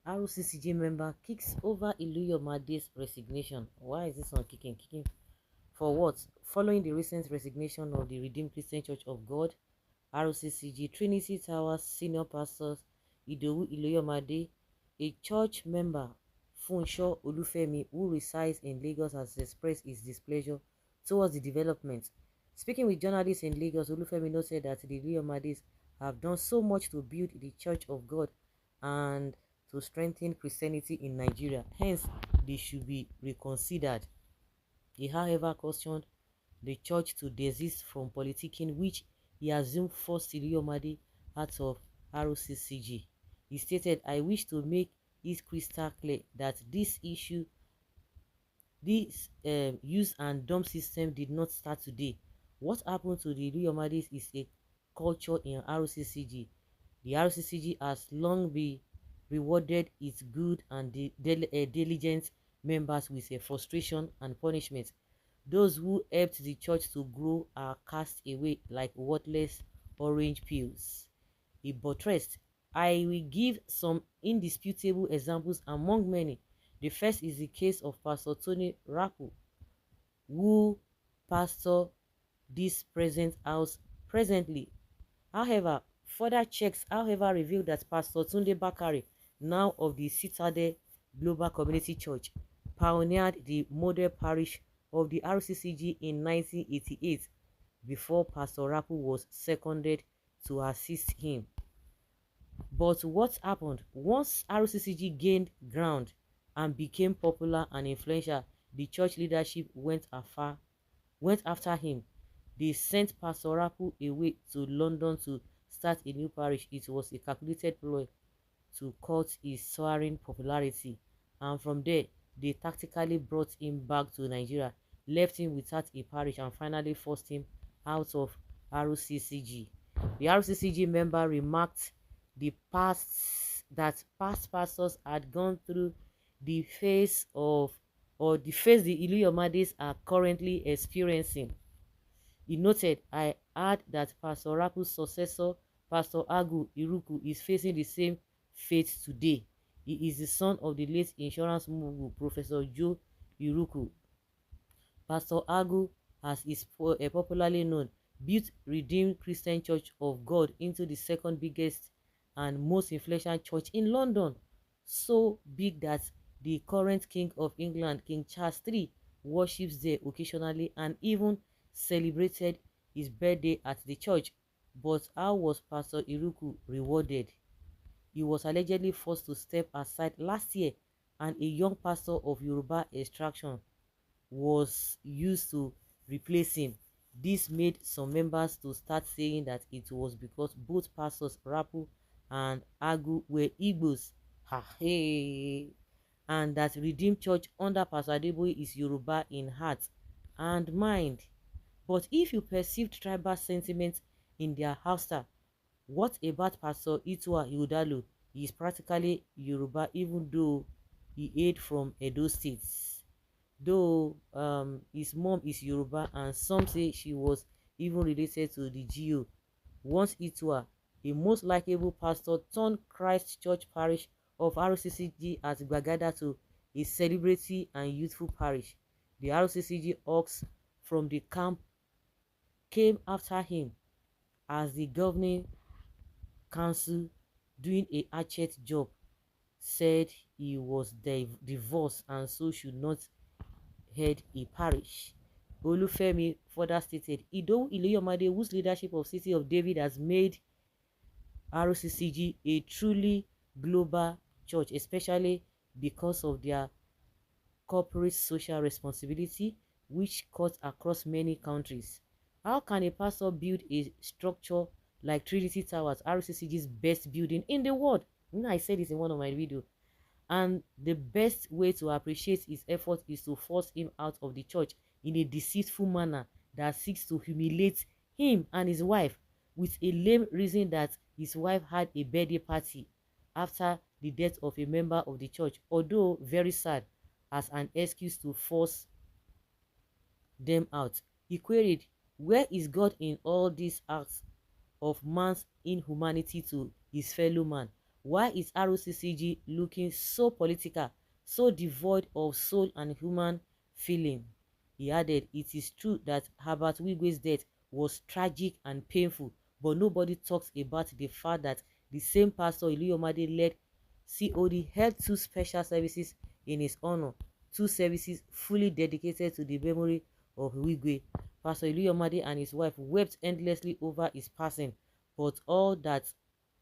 Rccg member kicks over Iluyomades resignation. Why is this one kicking? Kicking for what? Following the recent resignation of the Redeemed Christian Church of God, Rccg Trinity Towers senior pastor Idowu Iluyomade, a church member Funsho Olufemi, who resides in Lagos, has expressed his displeasure towards the development. Speaking with journalists in Lagos, Olufemi noted that the Iluyomades have done so much to build the Church of God and to strengthen Christianity in Nigeria. Hence, they should be reconsidered. He, however, cautioned the church to desist from politicking, which he assumed forced Iluyomade out of Rccg. He stated, "I wish to make it crystal clear that this use and dump system did not start today. What happened to the Iluyomades is a culture in Rccg. The Rccg has long been rewarded its good and diligent members with a frustration and punishment. Those who helped the church to grow are cast away like worthless orange peels." He buttressed, "I will give some indisputable examples among many. The first is the case of Pastor Rau, who pastor this present house presently. However, further checks, revealed that Pastor Tunde Bakare, now of the Citadel Global Community Church, pioneered the model parish of the RCCG in 1988 before Pastor Rapu was seconded to assist him. But what happened? Once RCCG gained ground and became popular and influential, the church leadership went after him. They sent Pastor Rapu away to London to start a new parish. It was a calculated ploy to cut his soaring popularity, and from there they tactically brought him back to Nigeria, left him without a parish, and finally forced him out of RCCG. The RCCG member remarked that past pastors had gone through the phase the Iluyomades are currently experiencing. He noted, "I heard that Pastor Rapu's successor, Pastor Idowu, is facing the same fate today. He is the son of the late insurance mogul, Professor Joe Iruku. Pastor Idowu, as is popularly known, built Redeemed Christian Church of God into the second biggest and most influential church in London, so big that the current King of England, King Charles III, worships there occasionally and even celebrated his birthday at the church." But how was Pastor Iruku rewarded? He was allegedly forced to step aside last year, and a young pastor of Yoruba extraction was used to replace him. This made some members to start saying that it was because both pastors Rapu and Agu were Igbos. Ha hey! And that Redeemed Church under Pastor Adeboye is Yoruba in heart and mind. But if you perceived tribal sentiments in their house, what about Pastor Idowu? He is practically Yoruba, even though he hailed from Edo State. Though his mom is Yoruba, and some say she was even related to the GO. Once Itua, a most likable pastor, turned Christ Church Parish of RCCG at Gbagada to a celebrity and youthful parish. The RCCG Ox from the camp came after him as the governing council, doing a hatchet job, said he was divorced and so should not head a parish. Olufemi further stated, "Idowu Iluyomade, whose leadership of City of David has made RCCG a truly global church, especially because of their corporate social responsibility, which cuts across many countries. How can a pastor build a structure like Trinity Towers, RCCG's best building in the world?" I said this in one of my videos. And the best way to appreciate his effort is to force him out of the church in a deceitful manner that seeks to humiliate him and his wife with a lame reason that his wife had a birthday party after the death of a member of the church, although very sad, as an excuse to force them out. He queried, "Where is God in all these acts of man's inhumanity to his fellow man? Why is Rccg looking so political, so devoid of soul and human feeling? He added, it is true that Herbert Wigwe's death was tragic and painful, but nobody talks about the fact that the same pastor Iluyomade led COD held two special services in his honor, two services fully dedicated to the memory of Wigwe. Pastor Iluyomade and his wife wept endlessly over his passing, but all that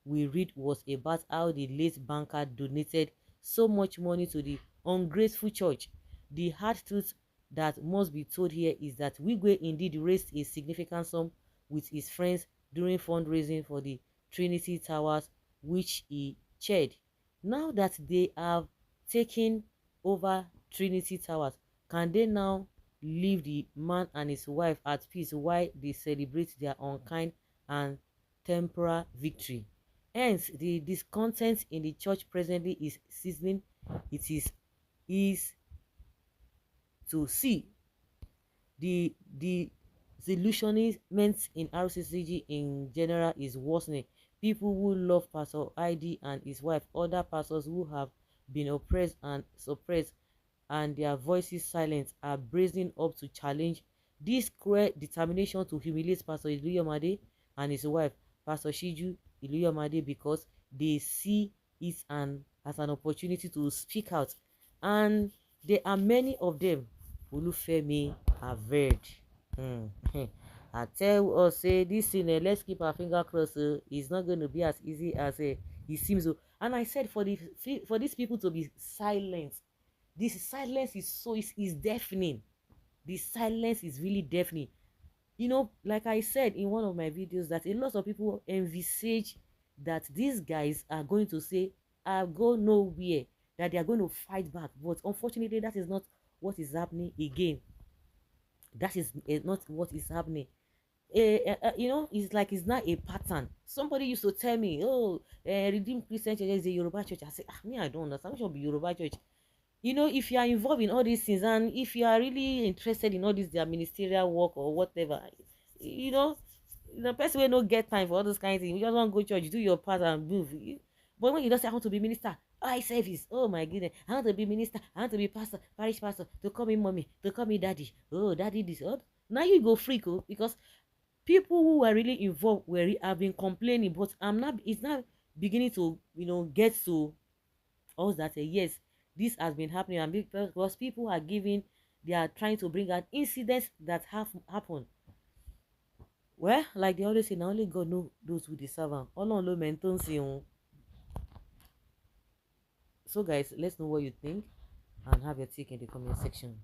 we read was about how the late banker donated so much money to the ungrateful church. The hard truth that must be told here is that Wigwe indeed raised a significant sum with his friends during fundraising for the Trinity Towers, which he chaired. Now that they have taken over Trinity Towers, can they now leave the man and his wife at peace while they celebrate their unkind and temporal victory? Hence, the discontent in the church presently is seasoning. It is to see the disillusionment in RCCG in general is worsening. People who love Pastor ID and his wife, other pastors who have been oppressed and suppressed and their voices silenced, are brazen up to challenge this cruel determination to humiliate Pastor Iluyomade and his wife, Pastor Shiju Iluyomade, because they see it as an opportunity to speak out. And there are many of them. Olufemi averred. I tell us, say this thing, let's keep our finger crossed. It's not going to be as easy as it seems. And I said, for these people to be silent, this silence is deafening. The silence is really deafening. You know, like I said in one of my videos, that a lot of people envisage that these guys are going to say, I'll go nowhere, that they are going to fight back. But unfortunately, that is not what is happening again. That is not what is happening. You know, it's like it's not a pattern. Somebody used to tell me, oh, Redeemed Christian Church is a Yoruba church. I say, me, I don't understand. Which should be Yoruba church? You know, if you are involved in all these things, and if you are really interested in all this their ministerial work or whatever, you know, the person will not get time for all those kind of things. You just want to go church, do your part and move. But when you just say, I want to be minister, I service, oh my goodness, I want to be minister, I want to be pastor, parish pastor, to call me mommy, to call me daddy, oh daddy this, oh. Now you go freak, oh, because people who were really involved have been complaining, but it's not beginning to, you know, get to us that yes, this has been happening, and because people are giving, they are trying to bring out incidents that have happened. Well, like they always say, now only God knows those who deserve him. So guys, let's know what you think and have your take in the comment section.